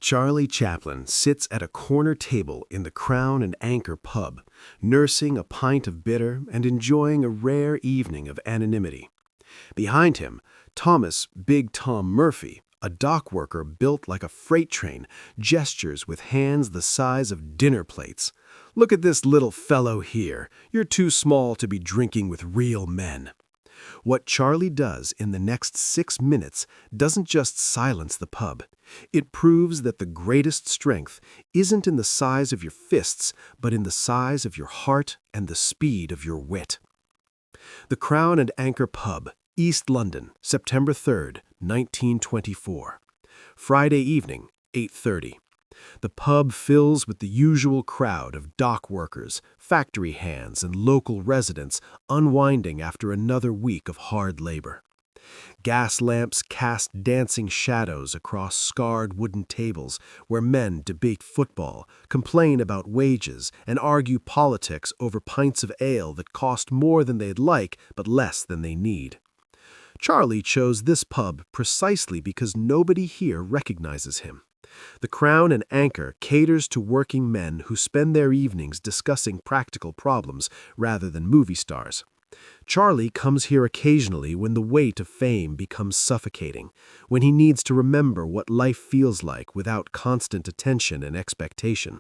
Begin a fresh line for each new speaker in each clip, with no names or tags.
Charlie Chaplin sits at a corner table in the Crown and Anchor pub, nursing a pint of bitter and enjoying a rare evening of anonymity. Behind him, Thomas Big Tom Murphy, a dock worker built like a freight train, gestures with hands the size of dinner plates. "Look at this little fellow here. You're too small to be drinking with real men." What Charlie does in the next 6 minutes doesn't just silence the pub. It proves that the greatest strength isn't in the size of your fists, but in the size of your heart and the speed of your wit. The Crown and Anchor Pub, East London, September 3rd, 1924. Friday evening, 8:30. The pub fills with the usual crowd of dock workers, factory hands, and local residents unwinding after another week of hard labor. Gas lamps cast dancing shadows across scarred wooden tables where men debate football, complain about wages, and argue politics over pints of ale that cost more than they'd like but less than they need. Charlie chose this pub precisely because nobody here recognizes him. The Crown and Anchor caters to working men who spend their evenings discussing practical problems rather than movie stars. Charlie comes here occasionally when the weight of fame becomes suffocating, when he needs to remember what life feels like without constant attention and expectation.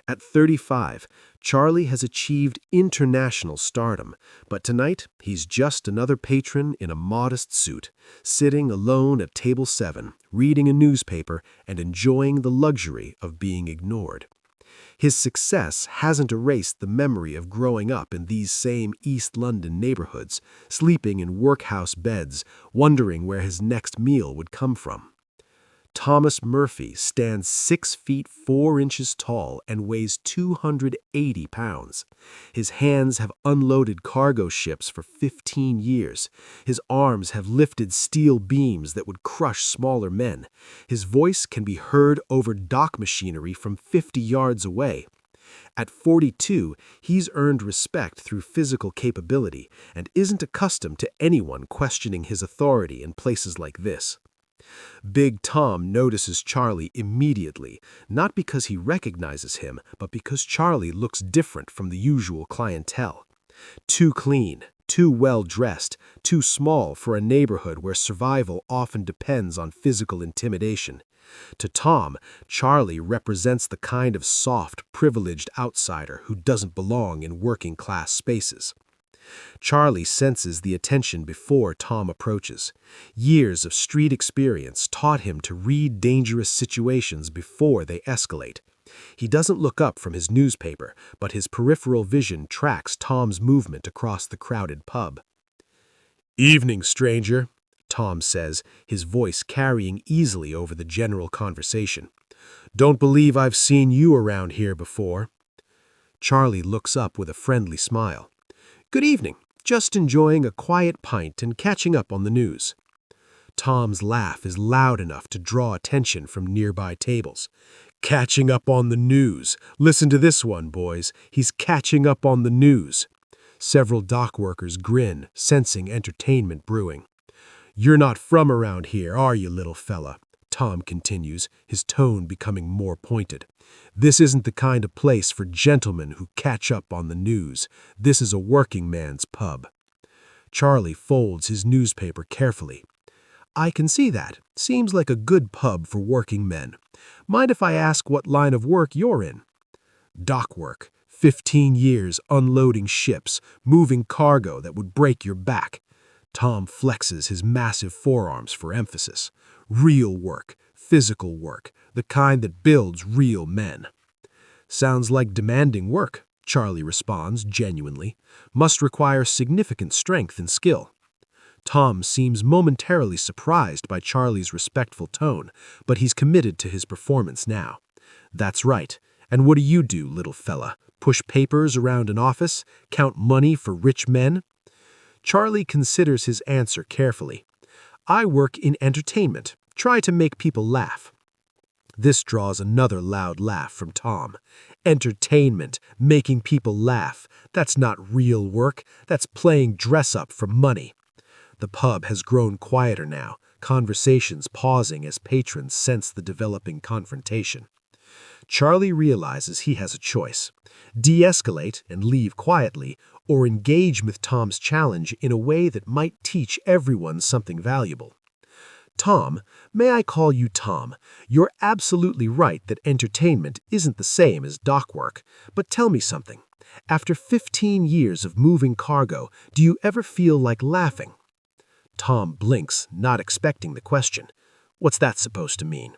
At 35, Charlie has achieved international stardom, but tonight he's just another patron in a modest suit, sitting alone at table 7, reading a newspaper and enjoying the luxury of being ignored. His success hasn't erased the memory of growing up in these same East London neighborhoods, sleeping in workhouse beds, wondering where his next meal would come from. Thomas Murphy stands 6 feet 4 inches tall and weighs 280 pounds. His hands have unloaded cargo ships for 15 years. His arms have lifted steel beams that would crush smaller men. His voice can be heard over dock machinery from 50 yards away. At 42, he's earned respect through physical capability and isn't accustomed to anyone questioning his authority in places like this. Big Tom notices Charlie immediately, not because he recognizes him, but because Charlie looks different from the usual clientele. Too clean, too well-dressed, too small for a neighborhood where survival often depends on physical intimidation. To Tom, Charlie represents the kind of soft, privileged outsider who doesn't belong in working-class spaces. Charlie senses the attention before Tom approaches. Years of street experience taught him to read dangerous situations before they escalate. He doesn't look up from his newspaper, but his peripheral vision tracks Tom's movement across the crowded pub. "Evening, stranger," Tom says, his voice carrying easily over the general conversation. "Don't believe I've seen you around here before." Charlie looks up with a friendly smile. "Good evening. Just enjoying a quiet pint and catching up on the news." Tom's laugh is loud enough to draw attention from nearby tables. "Catching up on the news. Listen to this one, boys. He's catching up on the news." Several dock workers grin, sensing entertainment brewing. "You're not from around here, are you, little fella?" Tom continues, his tone becoming more pointed. "This isn't the kind of place for gentlemen who catch up on the news. This is a working man's pub." Charlie folds his newspaper carefully. "I can see that. Seems like a good pub for working men. Mind if I ask what line of work you're in?" "Dock work. 15 years unloading ships, moving cargo that would break your back." Tom flexes his massive forearms for emphasis. "Real work, physical work, the kind that builds real men." "Sounds like demanding work," Charlie responds genuinely. "Must require significant strength and skill." Tom seems momentarily surprised by Charlie's respectful tone, but he's committed to his performance now. "That's right. And what do you do, little fella? Push papers around an office? Count money for rich men?" Charlie considers his answer carefully. "I work in entertainment. Try to make people laugh." This draws another loud laugh from Tom. "Entertainment, making people laugh. That's not real work. That's playing dress-up for money." The pub has grown quieter now.
conversations pausing as patrons sense the developing confrontation. Charlie realizes he has a choice: de-escalate and leave quietly, or engage with Tom's challenge in a way that might teach everyone something valuable. Tom, may I call you Tom? You're absolutely right that entertainment isn't the same as dock work, but tell me something. After 15 years of moving cargo, do you ever feel like laughing? Tom blinks, not expecting the question. What's that supposed to mean?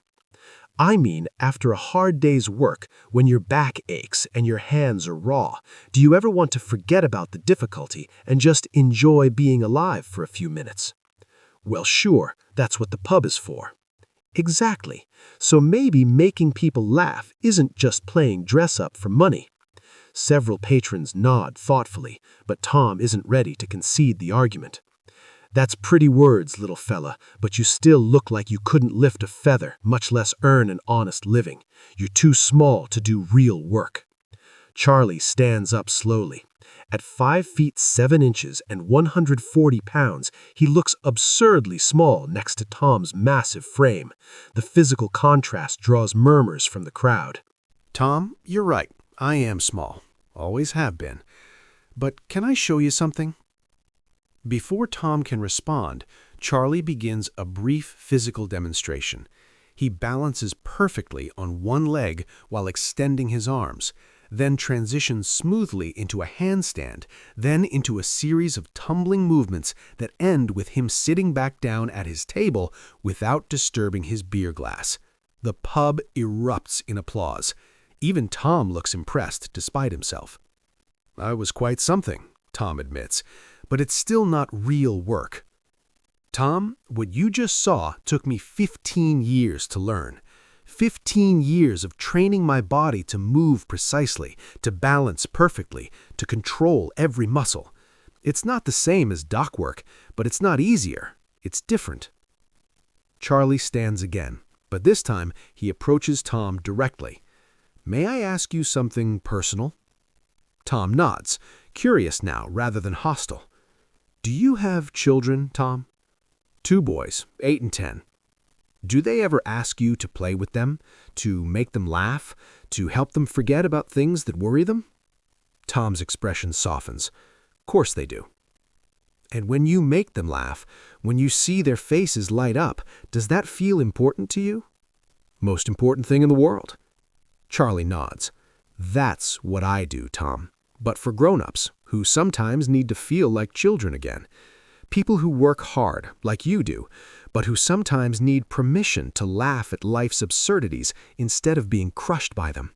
I mean, after a hard day's work, when your back aches and your hands are raw, do you ever want to forget about the difficulty and just enjoy being alive for a few minutes? Well, sure, that's what the pub is for. Exactly. So maybe making people laugh isn't just playing dress-up for money. Several patrons nod thoughtfully, but Tom isn't ready to concede the argument. That's pretty words, little fella, but you still look like you couldn't lift a feather, much less earn an honest living. You're too small to do real work. Charlie stands up slowly. At 5 feet 7 inches and 140 pounds, he looks absurdly small next to Tom's massive frame. The physical contrast draws murmurs from the crowd.
Tom, you're right. I am small. Always have been. But can I show you something? Before Tom can respond, Charlie begins a brief physical demonstration. He balances perfectly on one leg while extending his arms, then transitions smoothly into a handstand, then into a series of tumbling movements that end with him sitting back down at his table without disturbing his beer glass. The pub erupts in applause. Even Tom looks impressed despite himself. "I was quite something," Tom admits, "but it's still not real work. Tom, what you just saw took me 15 years to learn. 15 years of training my body to move precisely, to balance perfectly, to control every muscle. It's not the same as dock work, but it's not easier. It's different." Charlie stands again, but this time he approaches Tom directly. "May I ask you something personal?" Tom nods, curious now rather than hostile. "Do you have children, Tom?" "2 boys, 8 and 10. Do they ever ask you to play with them, to make them laugh, to help them forget about things that worry them?" Tom's expression softens. "Course they do." "And when you make them laugh, when you see their faces light up, does that feel important to you?" "Most important thing in the world." Charlie nods. "That's what I do, Tom. But for grown-ups, who sometimes need to feel like children again. People who work hard, like you do, but who sometimes need permission to laugh at life's absurdities instead of being crushed by them."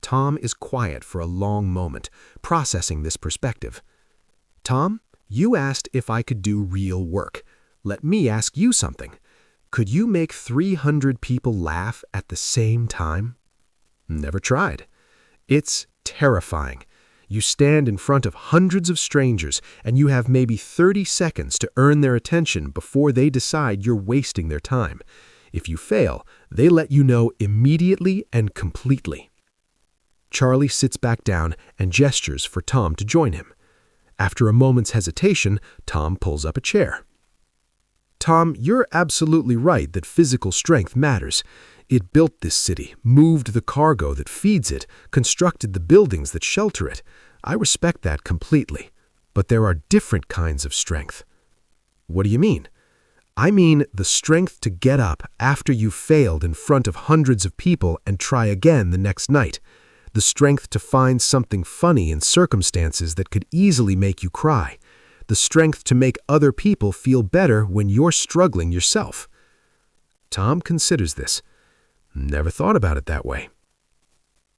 Tom is quiet for a long moment, processing this perspective. "Tom, you asked if I could do real work. Let me ask you something. Could you make 300 people laugh at the same time?" "Never tried." "It's terrifying. You stand in front of hundreds of strangers, and you have maybe 30 seconds to earn their attention before they decide you're wasting their time. If you fail, they let you know immediately and completely." Charlie sits back down and gestures for Tom to join him. After a moment's hesitation, Tom pulls up a chair. "Tom, you're absolutely right that physical strength matters. It built this city, moved the cargo that feeds it, constructed the buildings that shelter it. I respect that completely. But there are different kinds of strength." "What do you mean?" "I mean the strength to get up after you've failed in front of hundreds of people and try again the next night. The strength to find something funny in circumstances that could easily make you cry. The strength to make other people feel better when you're struggling yourself." Tom considers this. "Never thought about it that way."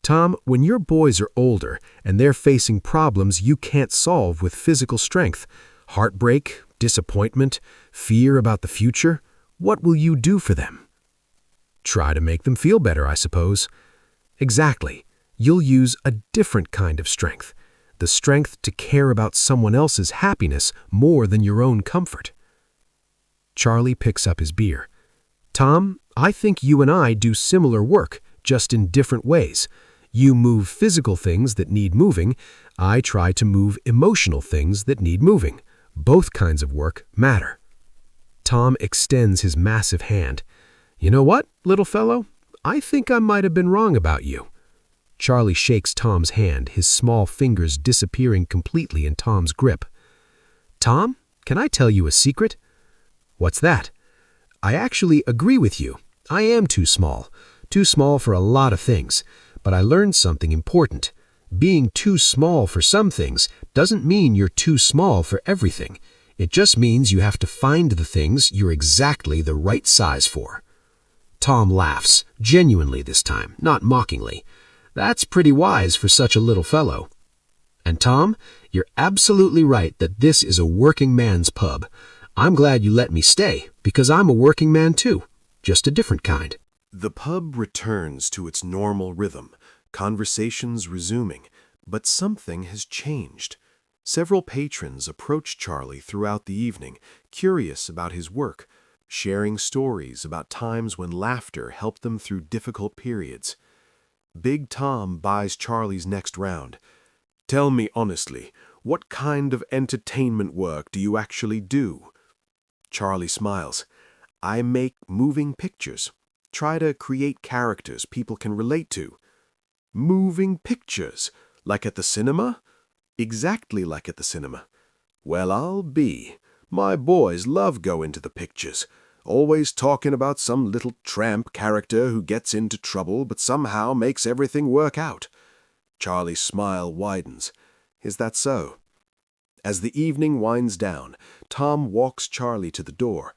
"Tom, when your boys are older and they're facing problems you can't solve with physical strength, heartbreak, disappointment, fear about the future, what will you do for them?" "Try to make them feel better, I suppose." "Exactly. You'll use a different kind of strength. The strength to care about someone else's happiness more than your own comfort." Charlie picks up his beer. "Tom, I think you and I do similar work, just in different ways. You move physical things that need moving. I try to move emotional things that need moving. Both kinds of work matter."
Tom extends his massive hand. "You know what, little fellow? I think I might have been wrong about you." Charlie shakes Tom's hand, his small fingers disappearing completely in Tom's grip. "Tom, can I tell you a secret?" "What's that?" "I actually agree with you. I am too small for a lot of things, but I learned something important. Being too small for some things doesn't mean you're too small for everything. It just means you have to find the things you're exactly the right size for." Tom laughs, genuinely this time, not mockingly. "That's pretty wise for such a little fellow." "And Tom, you're absolutely right that this is a working man's pub. I'm glad you let me stay, because I'm a working man too, just a different kind."
The pub returns to its normal rhythm, conversations resuming, but something has changed. Several patrons approach Charlie throughout the evening, curious about his work, sharing stories about times when laughter helped them through difficult periods. Big Tom buys Charlie's next round. "Tell me honestly, what kind of entertainment work do you actually do?" Charlie smiles. "I make moving pictures. Try to create characters people can relate to." "Moving pictures? Like at the cinema?" "Exactly like at the cinema." "Well, I'll be. My boys love going to the pictures. Always talking about some little tramp character who gets into trouble but somehow makes everything work out." Charlie's smile widens. "Is that so?" As the evening winds down, Tom walks Charlie to the door.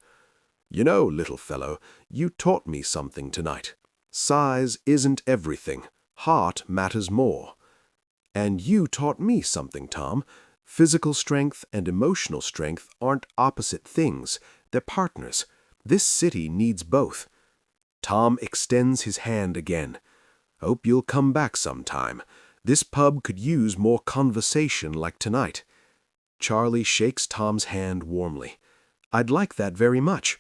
"You know, little fellow, you taught me something tonight. Size isn't everything. Heart matters more." "And you taught me something, Tom. Physical strength and emotional strength aren't opposite things. They're partners. This city needs both." Tom extends his hand again. "Hope you'll come back sometime. This pub could use more conversation like tonight." Charlie shakes Tom's hand warmly. "I'd like that very much."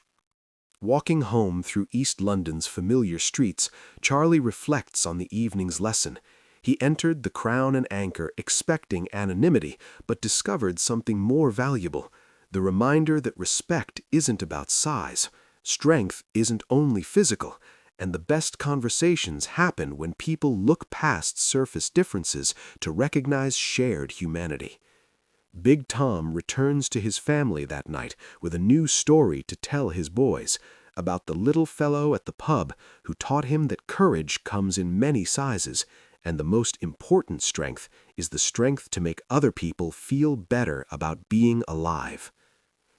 Walking home through East London's familiar streets, Charlie reflects on the evening's lesson. He entered the Crown and Anchor expecting anonymity, but discovered something more valuable: the reminder that respect isn't about size, strength isn't only physical, and the best conversations happen when people look past surface differences to recognize shared humanity. Big Tom returns to his family that night with a new story to tell his boys about the little fellow at the pub who taught him that courage comes in many sizes, and the most important strength is the strength to make other people feel better about being alive.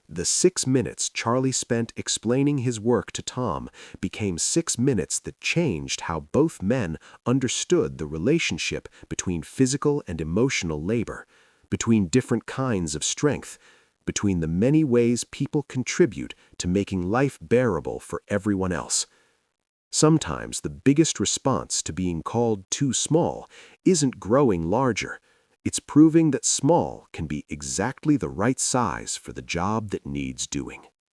The 6 minutes Charlie spent explaining his work to Tom became 6 minutes that changed how both men understood the relationship between physical and emotional labor, between different kinds of strength, between the many ways people contribute to making life bearable for everyone else. Sometimes the biggest response to being called too small isn't growing larger. It's proving that small can be exactly the right size for the job that needs doing.